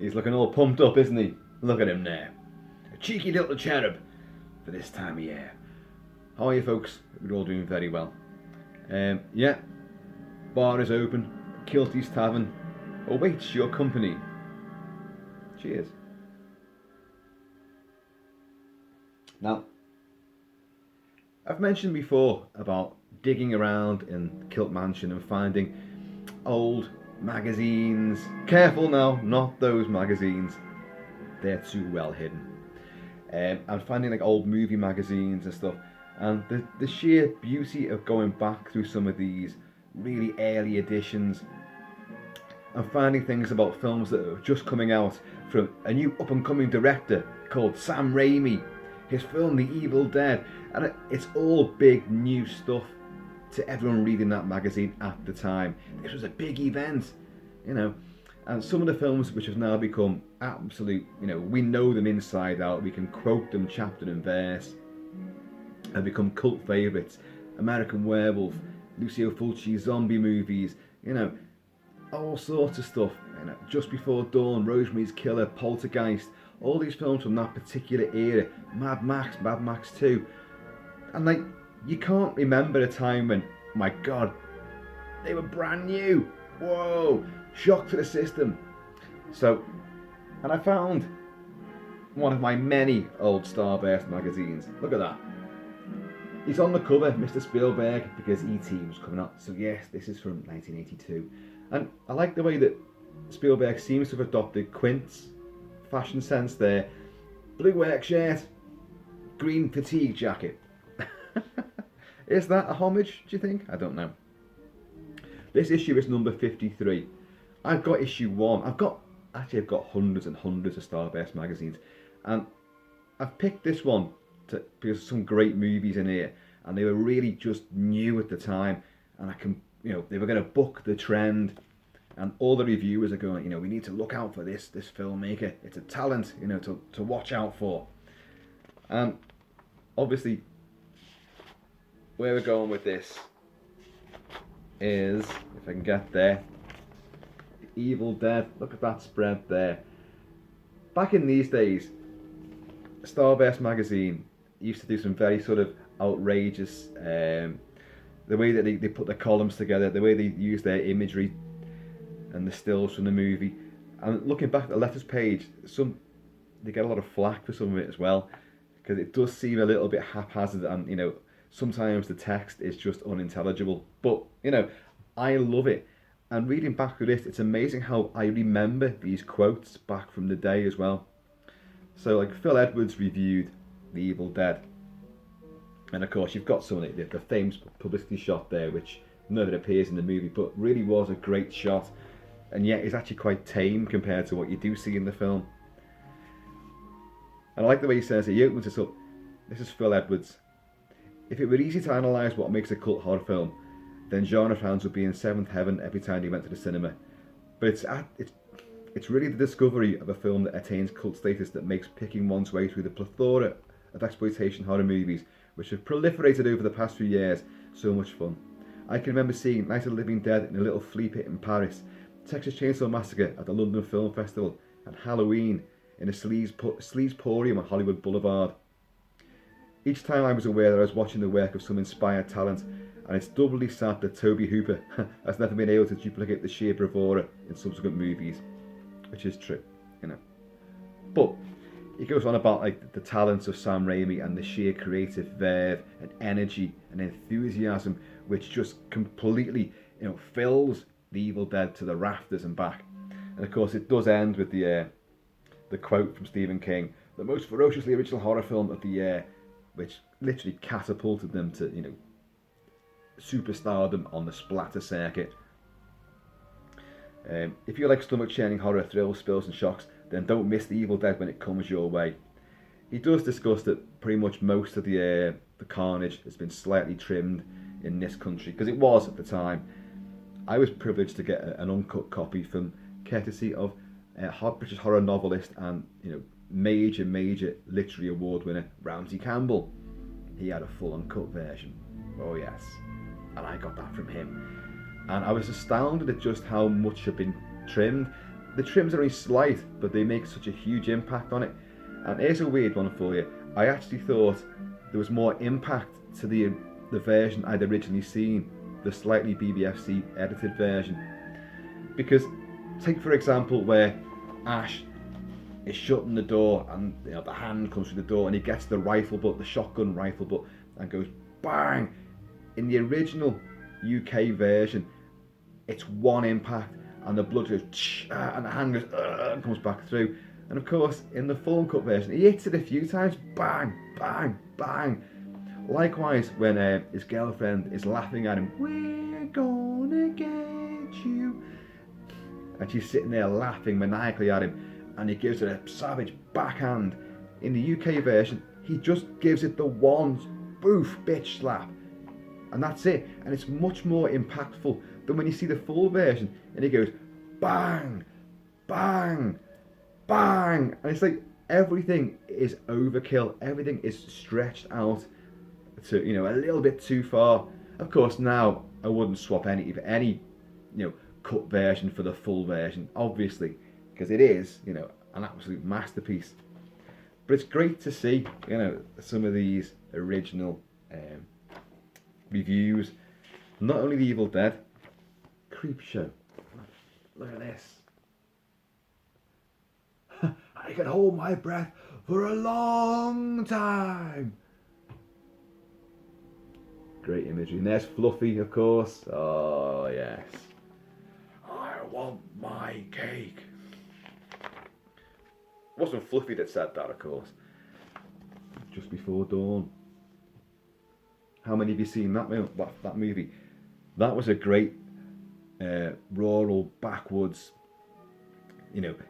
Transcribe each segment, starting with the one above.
He's looking all pumped up, isn't he? Look at him there. A cheeky little cherub for this time of year. How are you, folks? We're all doing very well. Yeah, bar is open. Kilty's Tavern awaits your company. Cheers. Now, I've mentioned before about digging around in Kilt Mansion and finding old magazines. Careful now, not those magazines. They're too well hidden. I'm finding like old movie magazines and stuff. And the sheer beauty of going back through some of these really early editions and finding things about films that are just coming out from a new up-and-coming director called Sam Raimi. His film The Evil Dead. And it's all big new stuff to everyone reading that magazine at the time. This was a big event, you know. And some of the films which have now become absolute, you know, we know them inside out. We can quote them chapter and verse. And become cult favourites. American Werewolf, Lucio Fulci's zombie movies, you know, all sorts of stuff. You know, Just Before Dawn, Rosemary's Killer, Poltergeist, all these films from that particular era. Mad Max 2. And like, you can't remember a time when, my God, they were brand new. Whoa, shock to the system. So, and I found one of my many old Starburst magazines. Look at that. He's on the cover, Mr. Spielberg, because E.T. was coming out. So yes, this is from 1982. And I like the way that Spielberg seems to have adopted Quint's fashion sense there. Blue work shirt, green fatigue jacket. Is that a homage, do you think? I don't know. This issue is number 53. I've got issue 1. I've got hundreds and hundreds of Starburst magazines. And I've picked this one because there's some great movies in here, and they were really just new at the time, and I can, you know, they were going to buck the trend, and all the reviewers are going, you know, we need to look out for this filmmaker. It's a talent, you know, to watch out for. And obviously, where we're going with this is, if I can get there, Evil Dead. Look at that spread there. Back in these days, Starburst magazine used to do some very sort of outrageous, the way that they put the columns together, the way they use their imagery and the stills from the movie. And looking back at the letters page, they get a lot of flack for some of it as well, because it does seem a little bit haphazard, and you know, sometimes the text is just unintelligible. But you know, I love it. And reading back through this, it's amazing how I remember these quotes back from the day as well. So like Phil Edwards reviewed The Evil Dead, and of course you've got some of the famous publicity shot there, which never appears in the movie, but really was a great shot, and yet is actually quite tame compared to what you do see in the film. And I like the way he says it. He opens this up. This is Phil Edwards. If it were easy to analyse what makes a cult horror film, then genre fans would be in seventh heaven every time they went to the cinema. But it's really the discovery of a film that attains cult status that makes picking one's way through the plethora of exploitation horror movies, which have proliferated over the past few years, so much fun. I can remember seeing Night of the Living Dead in a little flea pit in Paris, Texas Chainsaw Massacre at the London Film Festival, and Halloween in a sleazeporium on Hollywood Boulevard. Each time I was aware that I was watching the work of some inspired talent, and it's doubly sad that Tobe Hooper has never been able to duplicate the sheer bravura in subsequent movies, which is true, you know. But he goes on about like the talents of Sam Raimi and the sheer creative verve and energy and enthusiasm which just completely, you know, fills The Evil Dead to the rafters and back. And of course it does end with the quote from Stephen King, the most ferociously original horror film of the year, which literally catapulted them to, you know, superstardom on the splatter circuit. If you like stomach-churning horror, thrills, spills and shocks, then don't miss The Evil Dead when it comes your way. He does discuss that pretty much most of the carnage has been slightly trimmed in this country, because it was at the time. I was privileged to get an uncut copy from courtesy of British horror novelist and, you know, major literary award winner Ramsey Campbell. He had a full uncut version. Oh yes, and I got that from him. And I was astounded at just how much had been trimmed. the trims are only slight, but they make such a huge impact on it. And here's a weird one for you. I actually thought there was more impact to the version I'd originally seen, the slightly BBFC edited version. Because, take for example where Ash is shutting the door and the hand comes through the door and he gets the rifle butt, the shotgun rifle butt, and goes bang. In the original UK version, it's one impact and the blood goes and the hand goes and comes back through. And of course, in the full cut version, he hits it a few times, bang, bang, bang. Likewise, when his girlfriend is laughing at him, "We're gonna get you," and she's sitting there laughing maniacally at him, and he gives her a savage backhand. In the UK version, he just gives it the one boof bitch slap, and that's it. And it's much more impactful than when you see the full version, and he goes bang, bang, bang, and it's like everything is overkill. Everything is stretched out to a little bit too far. Of course, now I wouldn't swap any cut version for the full version, obviously, because it is an absolute masterpiece. But it's great to see some of these original reviews. Not only the Evil Dead, Creepshow. Look at this. I can hold my breath for a long time. Great imagery. And there's Fluffy, of course. Oh, yes. I want my cake. It wasn't Fluffy that said that, of course. Just Before Dawn. How many have you seen that movie? That was a great rural, backwoods,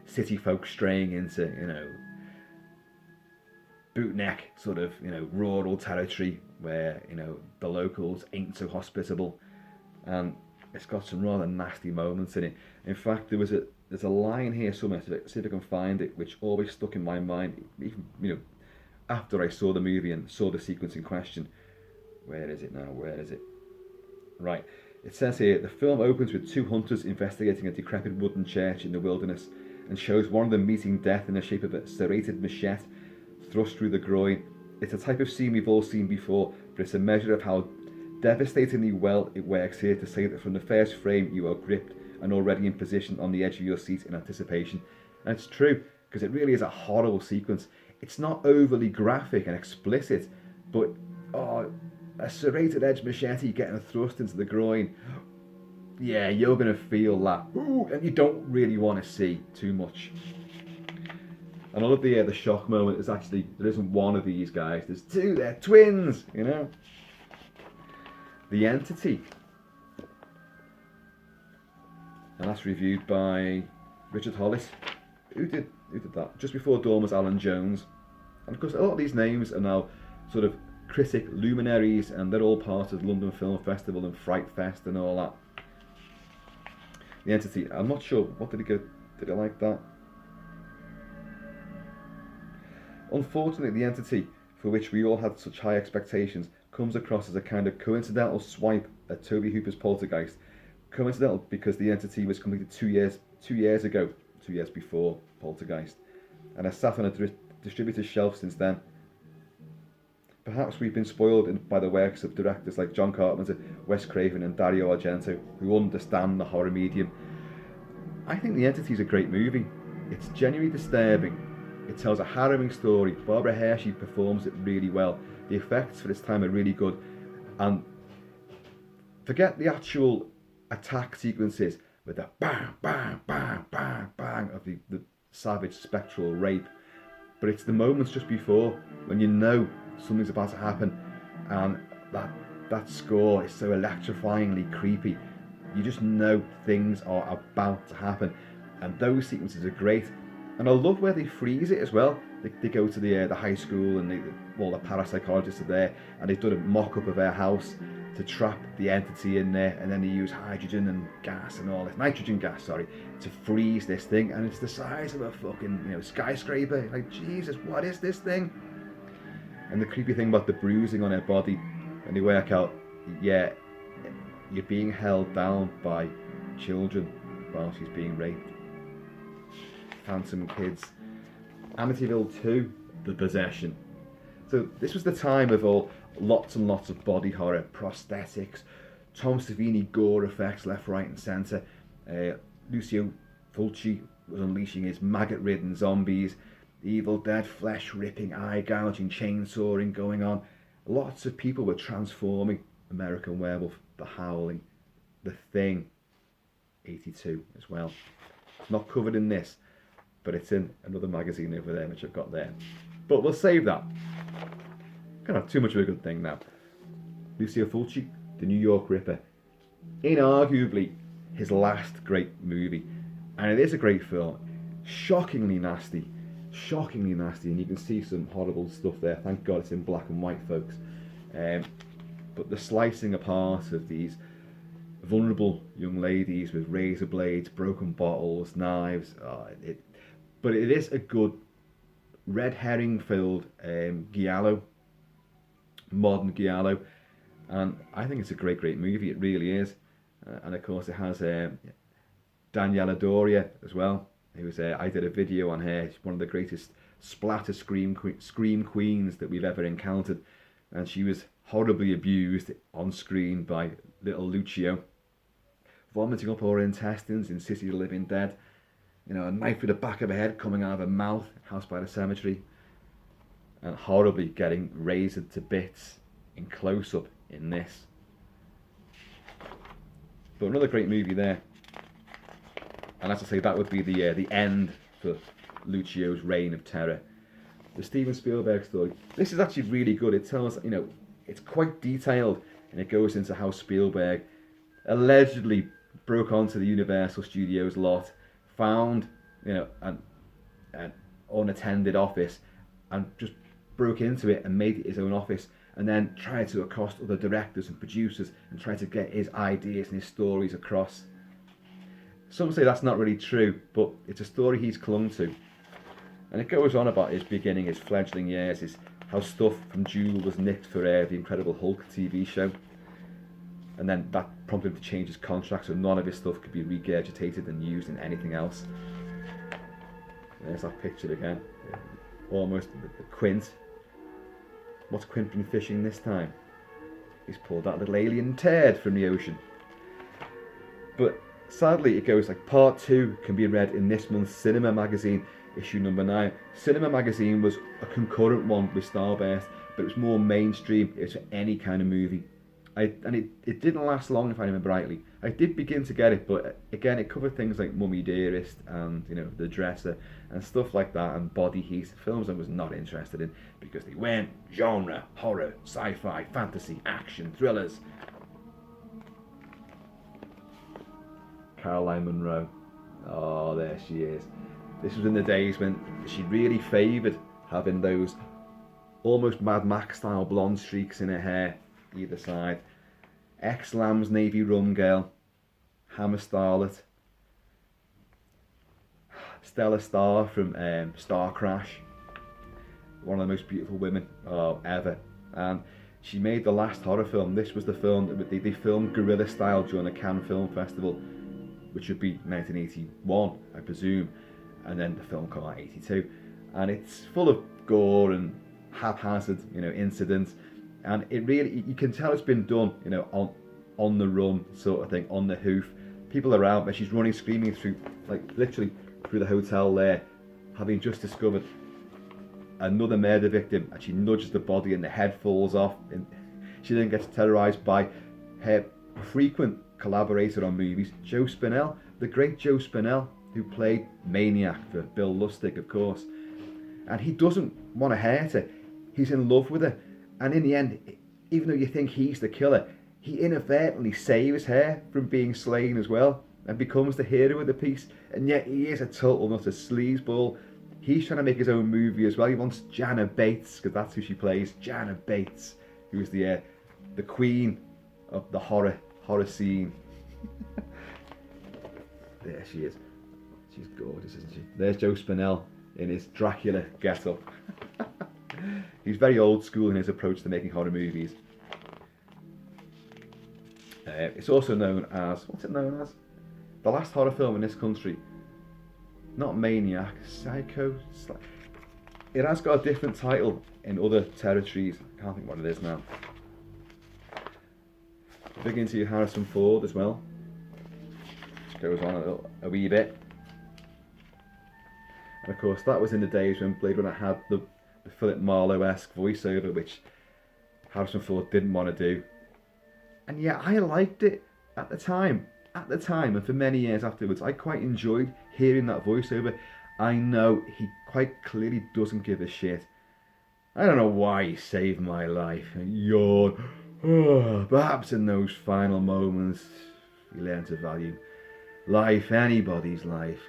city folk straying into, bootneck sort of, rural territory where, the locals ain't so hospitable. And it's got some rather nasty moments in it. In fact, there's a line here somewhere, see if I can find it, which always stuck in my mind, even, after I saw the movie and saw the sequence in question. Where is it now? Where is it? Right. It says here, the film opens with two hunters investigating a decrepit wooden church in the wilderness and shows one of them meeting death in the shape of a serrated machete thrust through the groin. It's a type of scene we've all seen before, but it's a measure of how devastatingly well it works here to say that from the first frame you are gripped and already in position on the edge of your seat in anticipation. And it's true, because it really is a horrible sequence. It's not overly graphic and explicit, but a serrated edge machete getting thrust into the groin, yeah, you're going to feel that. Ooh, and you don't really want to see too much. And I love the shock moment is actually, there isn't one of these guys, there's two, they're twins, The Entity. And that's reviewed by Richard Hollis. Who did that? Just Before Dawn was Alan Jones. And of course, a lot of these names are now sort of critic luminaries, and they're all part of the London Film Festival and Fright Fest and all that. The Entity, I'm not sure, what did he go, did he like that? Unfortunately, The Entity, for which we all had such high expectations, comes across as a kind of coincidental swipe at Toby Hooper's Poltergeist. Coincidental because The Entity was completed 2 years ago, 2 years before Poltergeist, and has sat on a distributor's shelf since then. Perhaps we've been spoiled by the works of directors like John Carpenter, Wes Craven and Dario Argento, who understand the horror medium. I think The Entity is a great movie. It's genuinely disturbing. It tells a harrowing story. Barbara Hershey performs it really well. The effects for its time are really good. And forget the actual attack sequences with the bang, bang, bang, bang, bang of the savage spectral rape. But it's the moments just before when you know something's about to happen, and that score is so electrifyingly creepy. You just know things are about to happen, and those sequences are great. And I love where they freeze it as well. They go to the high school, and all the parapsychologists are there, and they've done a mock-up of their house to trap the entity in there, and then they use hydrogen and gas and all this, nitrogen gas, sorry, to freeze this thing, and it's the size of a fucking skyscraper. Like, Jesus, what is this thing? And the creepy thing about the bruising on her body, and they work out, yeah, you're being held down by children while she's being raped. Phantom Kids. Amityville 2, The Possession. So this was the time of lots and lots of body horror, prosthetics, Tom Savini gore effects left, right and centre. Lucio Fulci was unleashing his maggot-ridden zombies, Evil Dead flesh-ripping, eye-gouging, chainsawing going on. Lots of people were transforming. American Werewolf, The Howling, The Thing, 82 as well. It's not covered in this, but it's in another magazine over there, which I've got there. But we'll save that. Can't have too much of a good thing now. Lucio Fulci, The New York Ripper. Inarguably his last great movie. And it is a great film. Shockingly nasty, and you can see some horrible stuff there. Thank God it's in black and white, folks. But the slicing apart of these vulnerable young ladies with razor blades, broken bottles, knives, but it is a good red herring filled giallo, modern giallo, and I think it's a great movie. It really is. And of course it has Daniela Doria as well, who was I did a video on her. She's one of the greatest splatter scream queens that we've ever encountered, and she was horribly abused on screen by little Lucio, vomiting up all her intestines in City of the Living Dead, a knife through the back of her head coming out of her mouth, House by the Cemetery, and horribly getting razored to bits in close-up in this. But another great movie there. And as I say, that would be the end for Lucio's reign of terror. The Steven Spielberg story. This is actually really good. It tells, it's quite detailed, and it goes into how Spielberg allegedly broke onto the Universal Studios lot, found, an unattended office, and just broke into it and made it his own office, and then tried to accost other directors and producers and tried to get his ideas and his stories across. Some say that's not really true, but it's a story he's clung to. And it goes on about his beginning, his fledgling years, how stuff from Jewel was nicked for the Incredible Hulk TV show. And then that prompted him to change his contract so none of his stuff could be regurgitated and used in anything else. There's that picture again. Almost the Quint. What's Quint been fishing this time? He's pulled that little alien turd from the ocean. But sadly, it goes like part 2 can be read in this month's Cinema Magazine, issue number 9. Cinema Magazine was a concurrent one with Starburst, but it was more mainstream. It was for any kind of movie. It didn't last long, if I remember rightly. I did begin to get it, but again, it covered things like Mummy Dearest and The Dresser and stuff like that, and Body Heat, films I was not interested in because they weren't genre, horror, sci-fi, fantasy, action, thrillers. Caroline Monroe. Oh, there she is. This was in the days when she really favoured having those almost Mad Max style blonde streaks in her hair either side. Ex-Lamb's Navy Rum Girl, Hammer Starlet, Stella Star from Star Crash, one of the most beautiful women ever. And she made the last horror film. This was the film that they filmed guerrilla style during the Cannes Film Festival, which would be 1981, I presume, and then the film came out 82, and it's full of gore and haphazard, incidents, and it really, you can tell it's been done, on the run sort of thing, on the hoof. People around where she's running, screaming through, like literally through the hotel there, having just discovered another murder victim, and she nudges the body and the head falls off, and she then gets terrorised by her frequent collaborator on movies, Joe Spinell, the great Joe Spinell, who played Maniac for Bill Lustig, of course. And he doesn't want to hurt her. He's in love with her. And in the end, even though you think he's the killer, he inadvertently saves her from being slain as well and becomes the hero of the piece. And yet he is a total nutter sleazeball. He's trying to make his own movie as well. He wants Jana Bates, because that's who she plays, Jana Bates, who's the queen of the horror scene. There she is. She's gorgeous, isn't she? There's Joe Spinell in his Dracula get-up. He's very old school in his approach to making horror movies. It's also known as, what's it known as? The last horror film in this country not maniac, psycho. It has got a different title in other territories. I can't think what it is now. Big into Harrison Ford as well. Which goes on a wee bit. And of course, that was in the days when Blade Runner had the Philip Marlowe-esque voiceover, which Harrison Ford didn't want to do. And yeah, I liked it at the time. And for many years afterwards, I quite enjoyed hearing that voiceover. I know he quite clearly doesn't give a shit. I don't know why he saved my life. Yawn. Perhaps in those final moments, you learn to value life, anybody's life.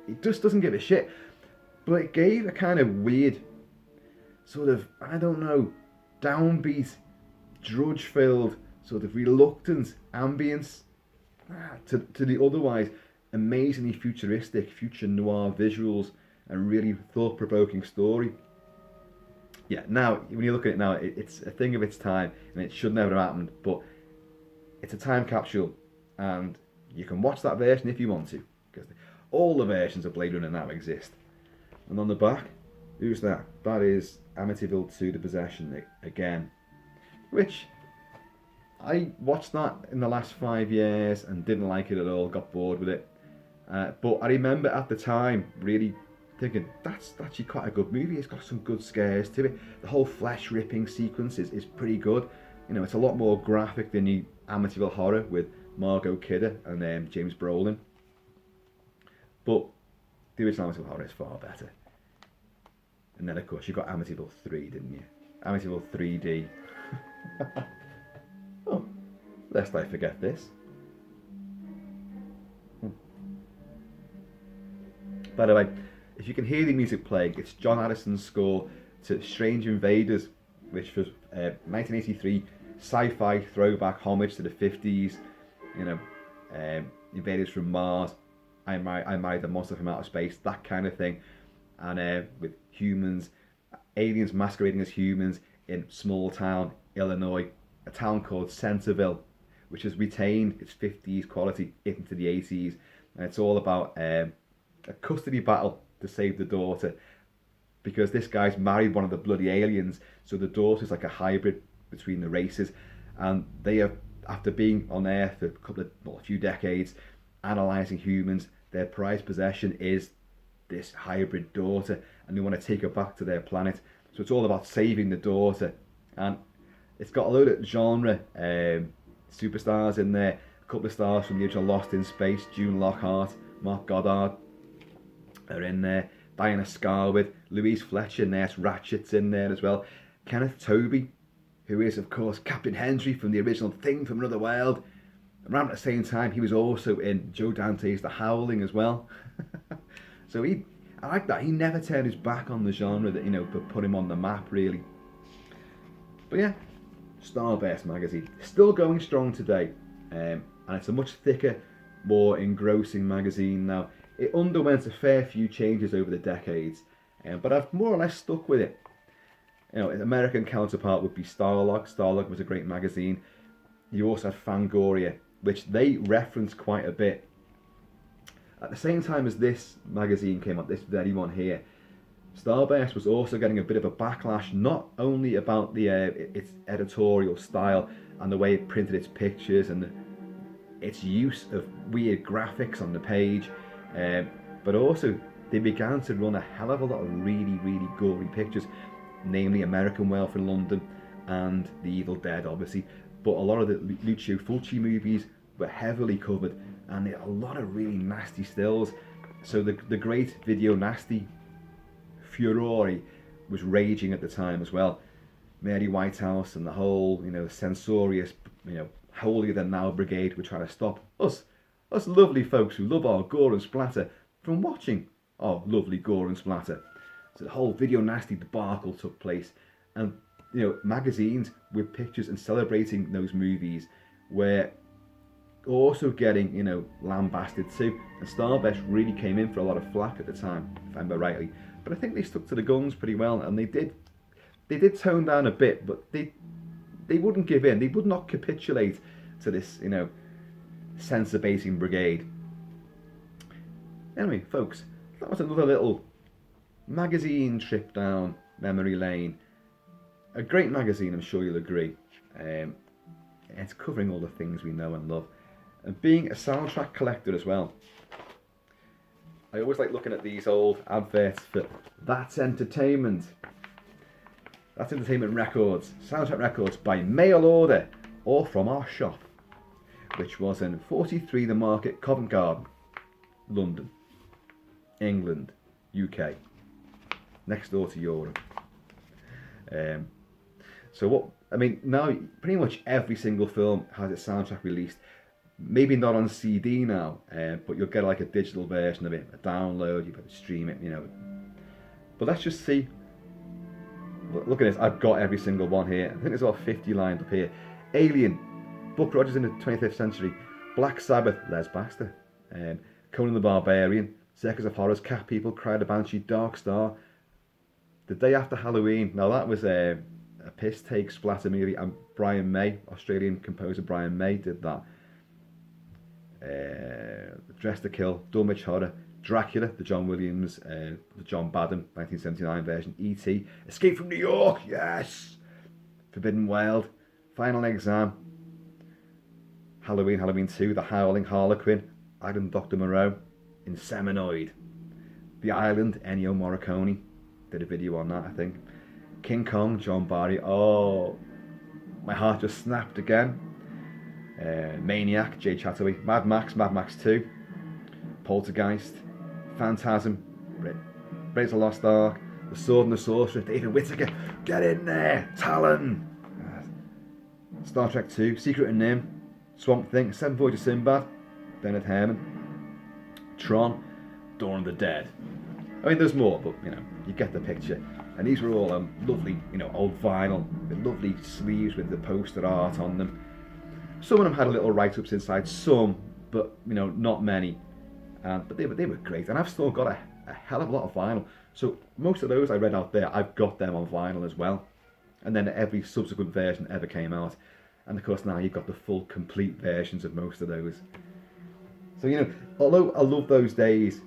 He just doesn't give a shit. But it gave a kind of weird, sort of, I don't know, downbeat, drudge-filled, sort of reluctant ambience to the otherwise amazingly futuristic, future noir visuals and really thought-provoking story. Yeah, now, when you look at it now, it's a thing of its time, and it should never have happened, but it's a time capsule, and you can watch that version if you want to, because all the versions of Blade Runner now exist. And on the back, who's that? That is Amityville 2: The Possession again, which I watched that in the last 5 years and didn't like it at all, got bored with it. But I remember at the time really thinking, that's actually quite a good movie. It's got some good scares to it. The whole flesh ripping sequence is pretty good. You know, it's a lot more graphic than the Amityville Horror with Margot Kidder and James Brolin. But the original Amityville Horror is far better. And then of course you got Amityville 3, didn't you? Amityville 3D. Oh, lest I forget this. By the way, if you can hear the music playing, it's John Addison's score to Strange Invaders, which was 1983 sci-fi throwback homage to the 50s. You know, invaders from Mars, I married the monster from outer space, that kind of thing. And with humans, aliens masquerading as humans in small town Illinois, a town called Centerville, which has retained its 50s quality into the 80s. And it's all about a custody battle to save the daughter, because this guy's married one of the bloody aliens, so the daughter's like a hybrid between the races, and they have, after being on Earth for a few decades, analysing humans, their prized possession is this hybrid daughter, and they want to take her back to their planet. So it's all about saving the daughter, and it's got a load of genre superstars in there. A couple of stars from the original Lost in Space, June Lockhart, Mark Goddard are in there. Diana Scarwith, Louise Fletcher, Nurse Ratchet's in there as well. Kenneth Tobey, who is of course Captain Hendry from the original Thing from Another World. Around at the same time, he was also in Joe Dante's The Howling as well. So I like that. He never turned his back on the genre that, you know, put him on the map really. But yeah, Starburst Magazine, still going strong today, and it's a much thicker, more engrossing magazine now. It underwent a fair few changes over the decades, but I've more or less stuck with it. You know, an American counterpart would be Starlog. Starlog was a great magazine. You also had Fangoria, which they reference quite a bit. At the same time as this magazine came up, this very one here, Starburst was also getting a bit of a backlash, not only about the its editorial style and the way it printed its pictures and its use of weird graphics on the page, but also they began to run a hell of a lot of really, really gory pictures, namely American Werewolf in London and The Evil Dead, obviously. But a lot of the Lucio Fulci movies were heavily covered, and a lot of really nasty stills. So the great video nasty furore was raging at the time as well. Mary Whitehouse and the whole, you know, censorious, you know, holier than thou brigade were trying to stop us lovely folks who love our gore and splatter from watching our lovely gore and splatter. So the whole video nasty debacle took place, and you know, magazines with pictures and celebrating those movies were also getting, you know, lambasted too. And Starburst really came in for a lot of flack at the time, if I remember rightly. But I think they stuck to the guns pretty well, and they did tone down a bit, but they wouldn't give in. They would not capitulate to this, you know, censor-baiting brigade. Anyway, folks, that was another little magazine trip down memory lane. A great magazine, I'm sure you'll agree. It's covering all the things we know and love. And being a soundtrack collector as well, I always like looking at these old adverts for That's Entertainment. That's Entertainment Records, soundtrack records by mail order or from our shop, which was in 43 The Market, Covent Garden, London, England, UK, next door to Europe. So what, I mean, now pretty much every single film has its soundtrack released. Maybe not on CD now, but you'll get like a digital version of it, a download, you better stream it, you know. But let's just see. Look at this, I've got every single one here. I think there's about 50 lined up here. Alien, Buck Rogers in the 25th Century, Black Sabbath, Les Baxter, Conan the Barbarian, Circus of Horrors, Cat People, Cry the Banshee, Dark Star, The Day After Halloween. Now that was a piss take splatter movie, and Brian May, Australian composer Brian May, did that. Dress to Kill, Dunwich Horror, Dracula, the John Williams, the John Badham 1979 version, E.T., Escape from New York, yes, Forbidden Wild, Final Exam, Halloween, Halloween 2, The Howling, Harlequin, Island Dr. Monroe, Inseminoid, The Island, Ennio Morricone, did a video on that I think, King Kong, John Barry, oh, my heart just snapped again. Maniac, Jay Chataway, Mad Max 2, Poltergeist, Phantasm, Raiders of the Lost Ark, The Sword and the Sorcerer, David Whittaker, get in there, Talon, Star Trek 2, Secret and Nim, Swamp Thing, Seven Voyages of Sinbad, Bernard Herrmann, Tron, Dawn of the Dead. I mean, there's more, but you know, you get the picture. And these were all lovely, you know, old vinyl with lovely sleeves with the poster art on them. Some of them had a little write-ups inside, some, but you know, not many. But they were great, and I've still got a hell of a lot of vinyl. So most of those I read out there, I've got them on vinyl as well. And then every subsequent version ever came out, and of course now you've got the full, complete versions of most of those. So you know, although I love those days,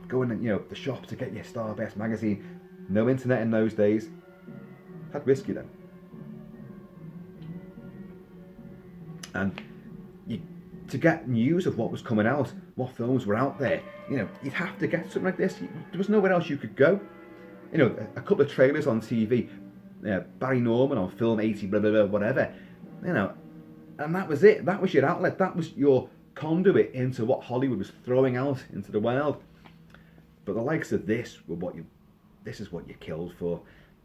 going in, you know, the shop to get your Starburst magazine. No internet in those days. Had whiskey then. And to get news of what was coming out, what films were out there, you know, you'd have to get something like this. There was nowhere else you could go. You know, a couple of trailers on TV, Barry Norman on Film 80, blah, blah, blah, whatever. You know, and that was it. That was your outlet. That was your conduit into what Hollywood was throwing out into the world. But the likes of this were this is what you killed for,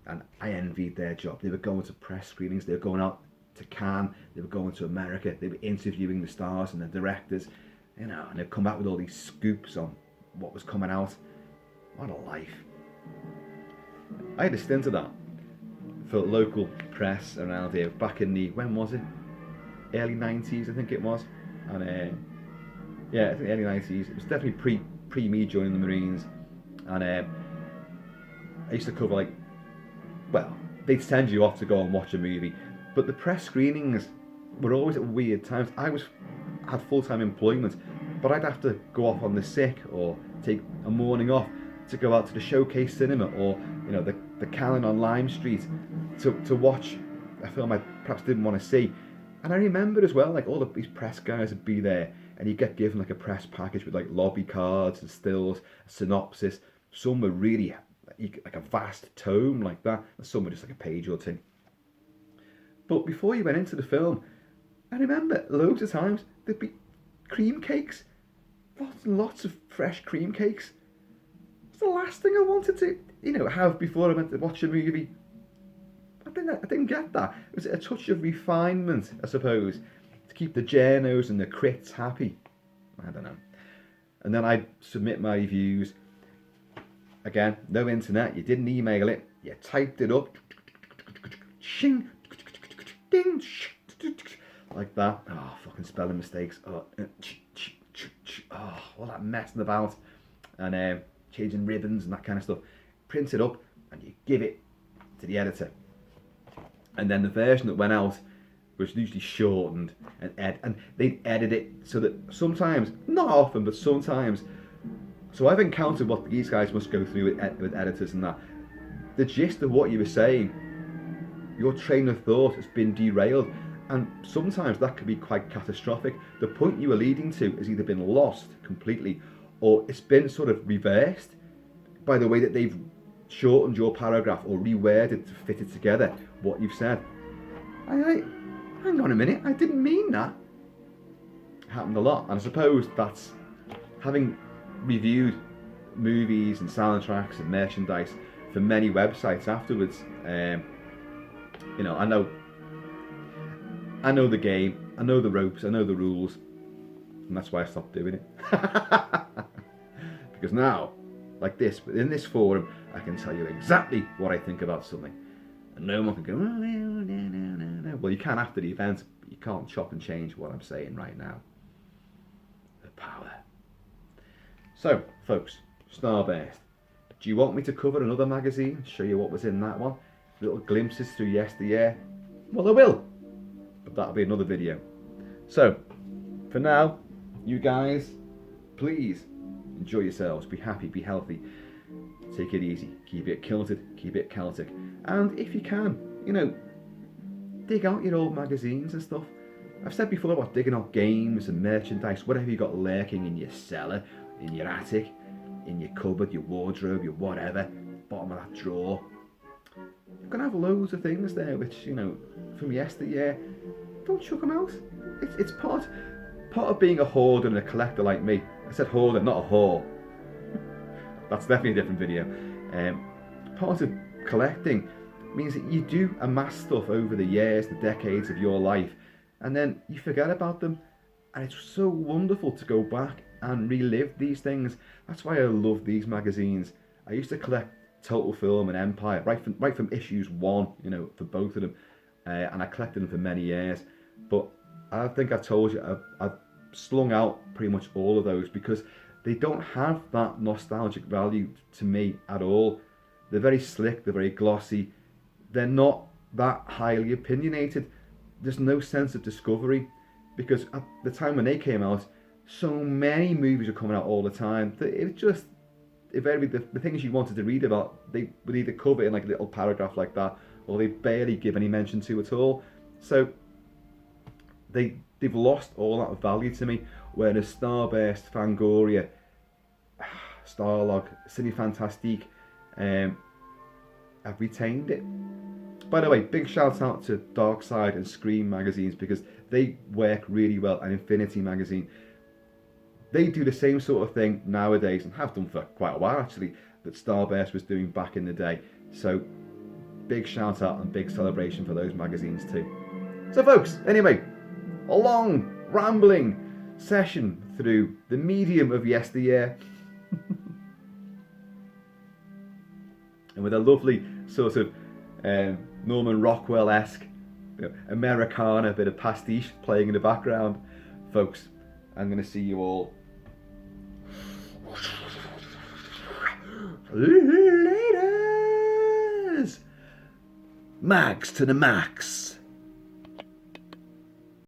and I envied their job. They were going to press screenings, they were going out to Cannes, they were going to America, they were interviewing the stars and the directors, you know, and they'd come back with all these scoops on what was coming out. What a life. I had a stint of that for local press around here back in the, when was it? Early 90s, I think it was. And yeah, I think early 90s. It was definitely pre me joining the Marines, and I used to cover, like, well, they'd send you off to go and watch a movie, but the press screenings were always at weird times. I had full-time employment, but I'd have to go off on the sick or take a morning off to go out to the Showcase Cinema or, you know, the Callan on Lime Street to watch a film I perhaps didn't want to see. And I remember as well, like, all of these press guys would be there, and you get given like a press package with like lobby cards and stills, a synopsis. Some were really like a vast tome like that, and some were just like a page or two. But before you went into the film, I remember loads of times there'd be cream cakes, lots and lots of fresh cream cakes. It's the last thing I wanted to, you know, have before I went to watch a movie. I didn't get that. It was a touch of refinement, I suppose, to keep the journos and the crits happy. I don't know. And then I'd submit my reviews. Again, no internet. You didn't email it. You typed it up. Shing, ding, like that. Oh, fucking spelling mistakes. Oh, all that messing about. And changing ribbons and that kind of stuff. Print it up and you give it to the editor. And then the version that went out was usually shortened and they'd edit it so that sometimes, not often, but sometimes So I've encountered what these guys must go through with editors and that. The gist of what you were saying, your train of thought has been derailed, and sometimes that could be quite catastrophic. The point you were leading to has either been lost completely, or it's been sort of reversed by the way that they've shortened your paragraph or reworded to fit it together, what you've said. Hang on a minute, I didn't mean that. It happened a lot, and I suppose that's having reviewed movies and soundtracks and merchandise for many websites afterwards. You know, I know the game, I know the ropes, I know the rules, and that's why I stopped doing it. Because now, like this, in this forum, I can tell you exactly what I think about something, and no one can go, oh, no. Well, you can after the event, but you can't chop and change what I'm saying right now. The power. So, folks, Starburst. Do you want me to cover another magazine? Show you what was in that one? Little glimpses through yesteryear? Well, I will. But that'll be another video. So, for now, you guys, please enjoy yourselves. Be happy, be healthy. Take it easy. Keep it kilted, keep it Celtic. And if you can, you know, dig out your old magazines and stuff. I've said before about digging out games and merchandise, whatever you got lurking in your cellar, in your attic, in your cupboard, your wardrobe, your whatever, bottom of that drawer. You're going to have loads of things there which, you know, from yesteryear. Don't chuck them out. It's part of being a hoarder and a collector like me. I said hoarder, not a whore. That's definitely a different video. Part of collecting means that you do amass stuff over the years, the decades of your life, and then you forget about them. And it's so wonderful to go back and relive these things. That's why I love these magazines. I used to collect Total Film and Empire right from issues 1, you know, for both of them, and I collected them for many years. But I think I told you I've slung out pretty much all of those because they don't have that nostalgic value to me at all. They're very slick, they're very glossy, they're not that highly opinionated. There's no sense of discovery because at the time when they came out, so many movies were coming out all the time that it just the things you wanted to read about, they would either cover in like a little paragraph like that, or they barely give any mention to at all. So they've lost all that value to me. Whereas Starburst, Fangoria, Starlog, Cine Fantastique, I've retained it. By the way, big shout out to Dark Side and Scream magazines because they work really well, and Infinity magazine. They do the same sort of thing nowadays, and have done for quite a while actually, that Starburst was doing back in the day. So big shout out and big celebration for those magazines too. So folks, anyway, a long rambling session through the medium of yesteryear. And with a lovely sort of Norman Rockwell-esque, you know, Americana bit of pastiche playing in the background. Folks, I'm going to see you all later. Mags to the max.